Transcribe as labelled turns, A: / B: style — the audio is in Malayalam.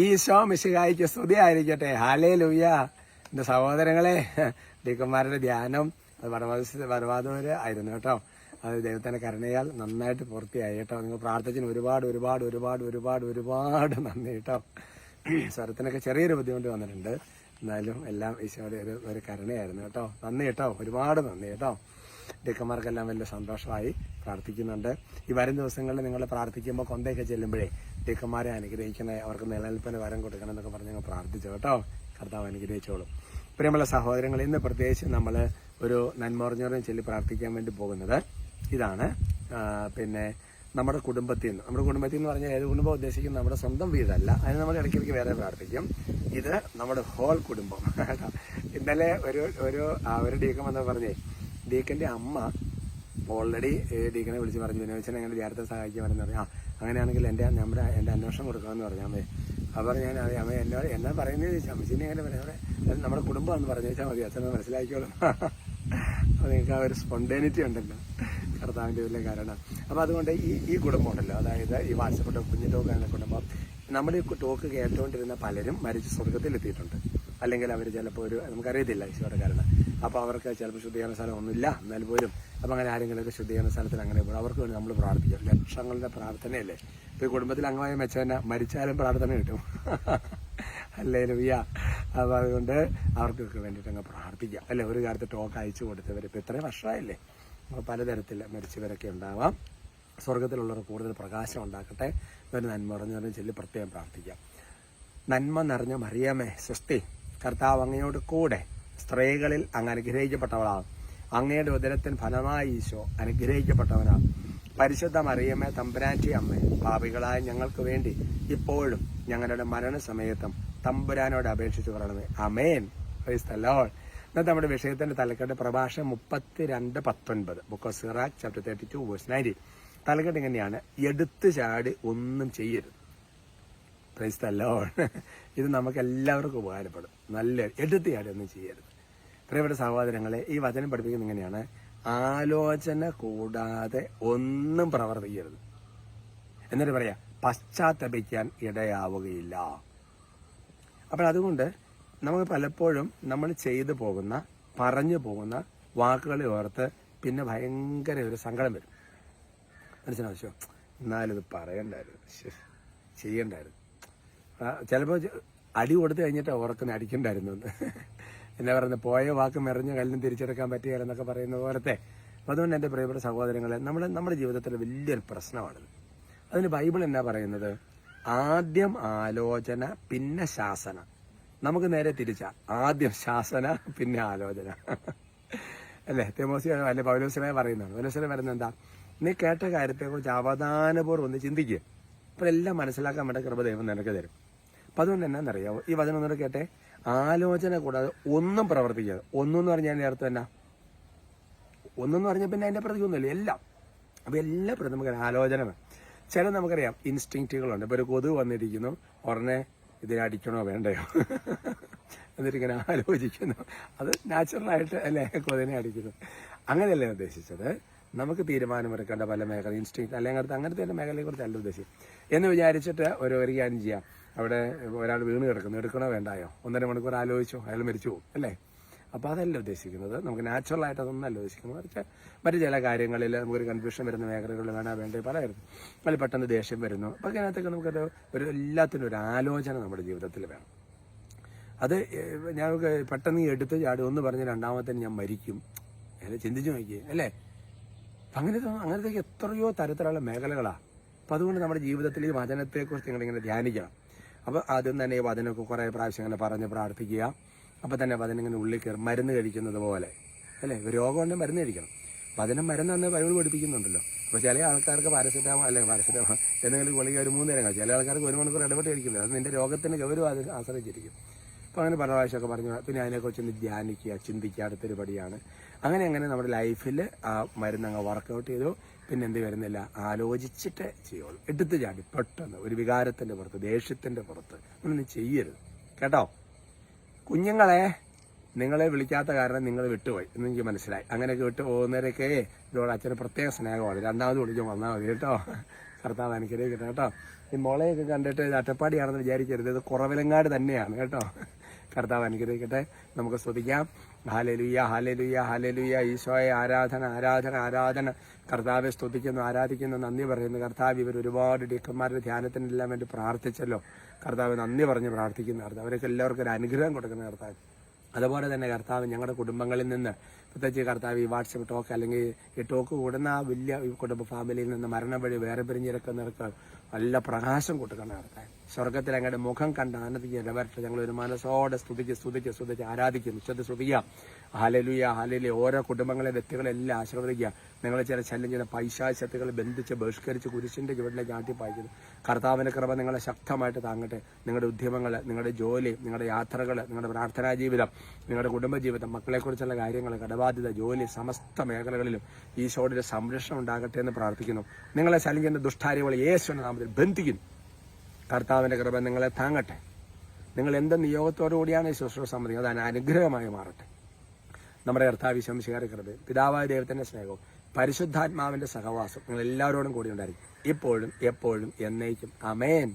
A: ഈശോ മിശിഹായിക്ക് സ്തുതിയായിരിക്കട്ടെ. ഹല്ലേലൂയ. എന്റെ സഹോദരങ്ങളെ, ഡീക്കന്മാരുടെ ധ്യാനം വരവാദവര് ആയിരുന്നു കേട്ടോ. അത് ദൈവത്തിന്റെ കരുണയാൽ നന്നായിട്ട് പൂർത്തിയായി കേട്ടോ. നിങ്ങൾ പ്രാർത്ഥിച്ചതിന് ഒരുപാട് ഒരുപാട് ഒരുപാട് ഒരുപാട് ഒരുപാട് നന്ദി കേട്ടോ. സ്വരത്തിനൊക്കെ ചെറിയൊരു ബുദ്ധിമുട്ട് വന്നിട്ടുണ്ട്, എന്നാലും എല്ലാം ഈശോയുടെ ഒരു കരുണയായിരുന്നു കേട്ടോ. നന്ദി കേട്ടോ, ഒരുപാട് നന്ദി കേട്ടോ. ഡീക്കന്മാർക്കെല്ലാം വലിയ സന്തോഷമായി പ്രാർത്ഥിക്കുന്നുണ്ട്. ഈ വരും ദിവസങ്ങളിൽ നിങ്ങൾ പ്രാർത്ഥിക്കുമ്പോൾ കൊന്തയൊക്കെ ചെല്ലുമ്പോഴേ ഡീക്കന്മാരെ അനുഗ്രഹിക്കണേ, അവർക്ക് നിലനിൽപ്പിന് വരം കൊടുക്കണം എന്നൊക്കെ പറഞ്ഞ് ഞങ്ങൾ പ്രാർത്ഥിച്ചു കേട്ടോ. കർത്താവ് അനുഗ്രഹിച്ചോളും. പ്രിയമുള്ള സഹോദരങ്ങൾ, ഇന്ന് പ്രത്യേകിച്ച് നമ്മൾ ഒരു നന്മറിഞ്ഞവരെയും ചൊല്ലി പ്രാർത്ഥിക്കാൻ വേണ്ടി പോകുന്നത് ഇതാണ്. പിന്നെ നമ്മുടെ കുടുംബത്തിൽ നിന്ന് പറഞ്ഞാൽ ഏത് കുടുംബം ഉദ്ദേശിക്കുന്നത് നമ്മുടെ സ്വന്തം വീടല്ല, അതിന് നമ്മൾ ഇടയ്ക്കിടയ്ക്ക് വേറെ പ്രാർത്ഥിക്കും. ഇത് നമ്മുടെ ഹോൾ കുടുംബം കേട്ടോ. ഇന്നലെ ഒരു ഡീക്കൻ വന്ന് പറഞ്ഞേ, ഡീക്കന്റെ അമ്മ ഓൾറെഡി ഡീക്കനെ വിളിച്ച് പറഞ്ഞു, വിനോദച്ചനെ അങ്ങനെ ധ്യാനത്തെ സഹായിക്കാൻ പറഞ്ഞു. അങ്ങനെയാണെങ്കിൽ എൻ്റെ അന്വേഷണം കൊടുക്കാമെന്ന് പറഞ്ഞു അമ്മേ. അപ്പോൾ ഞാൻ അമ്മ എന്നാ പറയുന്നത് ചോദിച്ചാൽ അമ്മച്ചിനെ എങ്ങനെ പറയാം, നമ്മുടെ കുടുംബമാണെന്ന് പറഞ്ഞു വെച്ചാൽ മതി, അച്ഛനെ മനസ്സിലാക്കിയോളും. അപ്പോൾ നിങ്ങൾക്ക് ആ ഒരു സ്പോണ്ടേനിറ്റി ഉണ്ടല്ലോ കർത്താവിൻ്റെ വലിയ കാരണം. അപ്പോൾ അതുകൊണ്ട് ഈ കുടുംബം ഉണ്ടല്ലോ, അതായത് ഈ വാട്സപ്പ് കുഞ്ഞു ടോക്ക് എന്ന കുടുംബം, നമ്മൾ ഈ ടോക്ക് കേട്ടുകൊണ്ടിരുന്ന പലരും മരിച്ച് സ്വർഗത്തിലെത്തിയിട്ടുണ്ട്. അല്ലെങ്കിൽ അവർ ചിലപ്പോൾ നമുക്കറിയത്തില്ല ഈശോയുടെ കാരണം. അപ്പോൾ അവർക്ക് ചിലപ്പോൾ ശുദ്ധീകരണ സ്ഥലം ഒന്നുമില്ല, എന്നാൽ പോലും അപ്പോൾ അങ്ങനെ ആരെങ്കിലുമൊക്കെ ശുദ്ധീകരണ സ്ഥലത്തിൽ അങ്ങനെ പോകും. അവർക്ക് വേണ്ടി നമ്മൾ പ്രാർത്ഥിക്കും. ലക്ഷങ്ങളുടെ പ്രാർത്ഥനയല്ലേ. ഇപ്പോൾ ഈ കുടുംബത്തിൽ അംഗമായി മെച്ചവന്നെ മരിച്ചാലും പ്രാർത്ഥന കിട്ടും. ഹല്ലേലൂയ. അപ്പോൾ അതുകൊണ്ട് അവർക്കൊക്കെ വേണ്ടിയിട്ട് അങ്ങ് പ്രാർത്ഥിക്കാം അല്ലേ. ഒരു കാലത്ത് ടോക്ക് അയച്ചു കൊടുത്തവർ ഇപ്പോൾ ഇത്രയും വർഷമായില്ലേ, പലതരത്തിൽ മരിച്ചവരൊക്കെ ഉണ്ടാവാം. സ്വർഗത്തിലുള്ളവർ കൂടുതൽ പ്രകാശം ഉണ്ടാക്കട്ടെ. ഒരു നന്മ പറഞ്ഞവരും ചൊല്ലി പ്രത്യേകം പ്രാർത്ഥിക്കാം. നന്മ നിറഞ്ഞ മറിയമേ സ്വസ്തി, കർത്താവ് അങ്ങയോട് കൂടെ സ്ത്രീകളിൽ അങ്ങ് അനുഗ്രഹിക്കപ്പെട്ടവളാണ്. അങ്ങയുടെ ഉദരത്തിന് ഫലമായി ഈശോ അനുഗ്രഹിക്കപ്പെട്ടവനാണ്. പരിശുദ്ധ മറിയമേ തമ്പുരാന്റെ അമ്മേ, പാപികളായ ഞങ്ങൾക്ക് വേണ്ടി ഇപ്പോഴും ഞങ്ങളുടെ മരണസമയത്തും തമ്പുരാനോട് അപേക്ഷിച്ചു പറയണമേ. ആമേൻ. Praise the Lord. ഇന്നത്തെ നമ്മുടെ വിഷയത്തിന്റെ തലക്കെട്ട് പ്രഭാഷണം 32:19, book of Sirach chapter 32 verse 19. തലക്കെട്ട് ഇങ്ങനെയാണ്: എടുത്തു ചാടി ഒന്നും ചെയ്യരുത്. Praise the Lord. ഇത് നമുക്ക് എല്ലാവർക്കും ഉപകാരപ്പെടും. നല്ല എടുത്തു ചാടി ഒന്നും ചെയ്യരുത്. പ്രിയപ്പെട്ട സഹോദരങ്ങളെ, ഈ വചനം പഠിപ്പിക്കുന്നത് ഇങ്ങനെയാണ്: ആലോചന കൂടാതെ ഒന്നും പ്രവർത്തിക്കരുത്. എന്നിട്ട് പറയാ, പശ്ചാത്തപിക്കാൻ ഇടയാവുകയില്ല. അപ്പോൾ അതുകൊണ്ട് നമുക്ക് പലപ്പോഴും നമ്മൾ ചെയ്തു പോകുന്ന പറഞ്ഞു പോകുന്ന വാക്കുകളെ ഓർത്ത് പിന്നെ ഭയങ്കര ഒരു സങ്കടം വരും. മനസ്സിലാവശ്യോ, എന്നാലും ഇത് പറയണ്ടായിരുന്നു, ചെയ്യണ്ടായിരുന്നു. ചിലപ്പോൾ അടി കൊടുത്തു കഴിഞ്ഞിട്ട് ഓർക്കുന്ന അടിക്കണ്ടായിരുന്നു എന്ന്. എന്നാ പറയുന്നത്, പോയ വാക്ക് മെറിഞ്ഞ കല്ലിനും തിരിച്ചെടുക്കാൻ പറ്റുകയില്ലെന്നൊക്കെ പറയുന്ന പോലത്തെ. അതുകൊണ്ട് എൻ്റെ പ്രിയപ്പെട്ട സഹോദരങ്ങളെ, നമ്മുടെ ജീവിതത്തിൽ വലിയൊരു പ്രശ്നമാണിത്. അതിന് ബൈബിൾ എന്നാ പറയുന്നത്? ആദ്യം ആലോചന പിന്നെ ശാസന. നമുക്ക് നേരെ തിരിച്ചാ, ആദ്യം ശാസന പിന്നെ ആലോചന അല്ലേ. തിമോഥെയോസ് അല്ലെ പൗലോസ്ലീഹ പറയുന്നതാണ്. പൗലോസ്ലീഹ പറയുന്നത് എന്താ? നീ കേട്ട കാര്യത്തെക്കുറിച്ച് അവധാനപൂർവ്വം ഒന്ന് ചിന്തിക്കുക, അപ്പോൾ എല്ലാം മനസ്സിലാക്കാൻ വേണ്ട കൃപ ദൈവം നിനക്ക് തരും. അപ്പം അതുകൊണ്ട് എന്നാന്നറിയാവോ, ഈ വചനം ഒന്നുകൂടെ കേട്ടെ: ആലോചന കൂടാതെ ഒന്നും പ്രവർത്തിക്കാതെ. ഒന്നെന്ന് പറഞ്ഞാൽ അതിൻ്റെ അർത്ഥം എന്നാ? ഒന്നെന്ന് പറഞ്ഞാൽ പിന്നെ അതിൻ്റെ പ്രതിയൊന്നുമില്ല, എല്ലാം. അപ്പം എല്ലാ പ്രതി നമുക്ക് ആലോചന വേണം. ചില നമുക്കറിയാം ഇൻസ്റ്റിങ്റ്റുകളുണ്ട്. ഇപ്പോൾ ഒരു കൊതുക് വന്നിരിക്കുന്നു, ഉടനെ ഇതിനടിക്കണോ വേണ്ടയോ എന്നിട്ടിങ്ങനെ ആലോചിക്കുന്നു. അത് നാച്ചുറലായിട്ട് അല്ലേ കൊതിനെ അടിക്കുന്നു. അങ്ങനെയല്ലേ ഉദ്ദേശിച്ചത്. നമുക്ക് തീരുമാനമെടുക്കേണ്ട പല മേഖല ഇൻസ്റ്റിങ് അല്ലെങ്കിൽ അങ്ങനത്തെ മേഖലയെക്കുറിച്ച് അല്ല ഉദ്ദേശിച്ചത് എന്ന് വിചാരിച്ചിട്ട് ഒരു കാര്യം ചെയ്യാം. അവിടെ ഒരാൾ വീണ് കിടക്കുന്നു, എടുക്കണോ വേണ്ടായോ, 1.5 മണിക്കൂർ ആലോചിച്ചോ, അയാൾ മരിച്ചു പോകും അല്ലേ. അപ്പോൾ അതല്ല ഉദ്ദേശിക്കുന്നത്. നമുക്ക് നാച്ചുറലായിട്ട് അതൊന്നല്ല ഉദ്ദേശിക്കുന്നത്. മറ്റു ചില കാര്യങ്ങളിൽ നമുക്കൊരു കൺഫ്യൂഷൻ വരുന്ന മേഖലകളിൽ വേണ്ട പല കാര്യത്തിൽ അതിൽ പെട്ടെന്ന് ദേഷ്യം വരുന്നു. അപ്പോൾ അതിനകത്തൊക്കെ നമുക്കൊരു എല്ലാത്തിനും ഒരു ആലോചന നമ്മുടെ ജീവിതത്തിൽ വേണം. അത് ഞങ്ങൾക്ക് പെട്ടെന്ന് എടുത്ത് ചാടി ഒന്ന് പറഞ്ഞ് രണ്ടാമത്തേന് ഞാൻ മരിക്കും അല്ലെ, ചിന്തിച്ചു നോക്കിയേ അല്ലേ. അങ്ങനത്തെ എത്രയോ തരത്തിലുള്ള മേഖലകളാണ്. അപ്പം അതുകൊണ്ട് നമ്മുടെ ജീവിതത്തിൽ ഈ വചനത്തെക്കുറിച്ച് നിങ്ങളിങ്ങനെ ധ്യാനിക്കണം. അപ്പോൾ ആദ്യം തന്നെ ഈ വചനമൊക്കെ കുറേ പ്രാവശ്യം ഇങ്ങനെ പറഞ്ഞ് പ്രാർത്ഥിക്കുക. അപ്പം തന്നെ വചനം ഇങ്ങനെ ഉള്ളിൽ കയറും, മരുന്ന് കഴിക്കുന്നത് പോലെ അല്ലേ. ഒരു രോഗം ഉണ്ടെങ്കിൽ മരുന്ന് കഴിക്കണം. വചനം മരുന്നെന്ന് ബൈബിൾ പഠിപ്പിക്കുന്നുണ്ടല്ലോ. അപ്പോൾ ചില ആൾക്കാർക്ക് പാരസെറ്റാമോൾ എന്തെങ്കിലും ഗുളിക ഒരു 3 നേരം കഴിച്ചു. ചില ആൾക്കാർക്ക് 1 മണിക്കൂർ ഇടപെട്ട് കഴിക്കില്ല. അത് നിന്റെ രോഗത്തിന് ഗൗരവം അത് ആശ്രയിച്ചിരിക്കും. അപ്പോൾ അങ്ങനെ പല പ്രാവശ്യമൊക്കെ പറഞ്ഞു. പിന്നെ അതിനെക്കുറിച്ചൊന്ന് ധ്യാനിക്കുക, ചിന്തിക്കുക, അടുത്തൊരു പടിയാണ്. അങ്ങനെ നമ്മുടെ ലൈഫിൽ ആ മരുന്ന് അങ്ങ് വർക്കൗട്ട് ചെയ്തു. പിന്നെ എന്ത് വരുന്നില്ല, ആലോചിച്ചിട്ട് ചെയ്യുള്ളൂ. എടുത്തു ചാടി പെട്ടെന്ന് ഒരു വികാരത്തിൻ്റെ പുറത്ത്, ദേഷ്യത്തിൻ്റെ പുറത്ത് ഒന്നും ചെയ്യരുത് കേട്ടോ. കുഞ്ഞുങ്ങളെ നിങ്ങളെ വിളിക്കാത്ത കാരണം നിങ്ങൾ വിട്ടുപോയി എന്നെനിക്ക് മനസ്സിലായി. അങ്ങനെയൊക്കെ വിട്ടു പോകുന്നവരൊക്കെ ഇതോടെ അച്ഛന് പ്രത്യേക സ്നേഹമാണ്. രണ്ടാമത് വിളിക്കാൻ വന്നാൽ മതി കേട്ടോ. കർത്താവ് അനുഗ്രഹിക്കട്ടെ കേട്ടോ. ഈ മുളയൊക്കെ കണ്ടിട്ട് ഇത് അട്ടപ്പാടിയാണെന്ന് വിചാരിക്കരുത്, ഇത് കുറവിലങ്ങാട് തന്നെയാണ് കേട്ടോ. കർത്താവ് അനുഗ്രഹിക്കട്ടെ. നമുക്ക് സ്തുതിക്കാം. Hallelujah, hallelujah, hallelujah. ഈശോയെ ആരാധന, ആരാധന, ആരാധന. കർത്താവെ സ്തുതിക്കുന്നു, ആരാധിക്കുന്നു, നന്ദി പറയുന്നു. കർത്താവ് ഇവർ ഒരുപാട് ഡീക്കന്മാരുടെ ധ്യാനത്തിനെല്ലാം വേണ്ടി പ്രാർത്ഥിച്ചല്ലോ. കർത്താവ് നന്ദി പറഞ്ഞ് പ്രാർത്ഥിക്കുന്ന കർത്താവ്, അവർക്ക് എല്ലാവർക്കും ഒരു അനുഗ്രഹം കൊടുക്കുന്ന കർത്താവ്. അതുപോലെ തന്നെ കർത്താവ് ഞങ്ങളുടെ കുടുംബങ്ങളിൽ നിന്ന്, പ്രത്യേകിച്ച് കർത്താവ് ഈ വാട്സപ്പ് ടോക്ക് അല്ലെങ്കിൽ ഈ ടോക്ക് കൂടുന്ന ആ വലിയ കുടുംബ ഫാമിലിയിൽ നിന്ന് മരണം വഴി വേറെ പിരിഞ്ഞിരിക്കുന്നവർക്ക് നല്ല പ്രകാശം കൊടുക്കണം കർത്താവ്. സ്വർഗത്തിൽ അങ്ങയുടെ മുഖം കണ്ട് ആനന്ദിക്കുക ഇടവരട്ടെ. ഞങ്ങൾ ഒരു മനസ്സോടെ സ്തുതിച്ച് ആരാധിക്കുന്നു. സ്തുതിക്കുക. ഹല്ലേലൂയ, ഹല്ലേലൂയ. ഓരോ കുടുംബങ്ങളെ വ്യക്തികളെല്ലാം ആശീർവദിക്കുക. നിങ്ങൾ ചില ശല്യം ചെയ്യുന്ന പൈശാചികതകൾ ബന്ധിച്ച് ബഹിഷ്കരിച്ച് കുരിശിന്റെ ചുവട്ടിലേക്ക് ആട്ടിപ്പായിക്കുന്നു. കർത്താവിന്റെ കൃപ നിങ്ങളെ ശക്തമായിട്ട് താങ്ങട്ടെ. നിങ്ങളുടെ ഉദ്യമങ്ങൾ, നിങ്ങളുടെ ജോലി, നിങ്ങളുടെ യാത്രകൾ, നിങ്ങളുടെ പ്രാർത്ഥനാ ജീവിതം, നിങ്ങളുടെ കുടുംബജീവിതം, മക്കളെക്കുറിച്ചുള്ള കാര്യങ്ങൾ, കടബാധ്യത, ജോലി, സമസ്ത മേഖലകളിലും ഈശോയുടെ സംരക്ഷണം ഉണ്ടാകട്ടെ എന്ന് പ്രാർത്ഥിക്കുന്നു. നിങ്ങളെ ശല്യം ചെയ്യുന്ന ദുഷ്ടാരികളെ യേശുവിന്റെ നാമത്തിൽ ബന്ധിക്കുന്നു. കർത്താവിന്റെ കൃപ നിങ്ങളെ താങ്ങട്ടെ. നിങ്ങൾ എന്ത് നിയോഗത്തോടു കൂടിയാണ് ഈ ശുശ്രൂഷ സമ്മതിക്കുന്നത്, അത് അനുഗ്രഹമായി മാറട്ടെ. നമ്മുടെ കർത്താവ് ശംശികാരി കൃപയും പിതാവായ ദൈവത്തിന്റെ സ്നേഹവും പരിശുദ്ധാത്മാവിന്റെ സഹവാസം നിങ്ങൾ എല്ലാവരോടും കൂടി ഉണ്ടായിരിക്കും, ഇപ്പോഴും എപ്പോഴും എന്നേക്കും. ആമേൻ.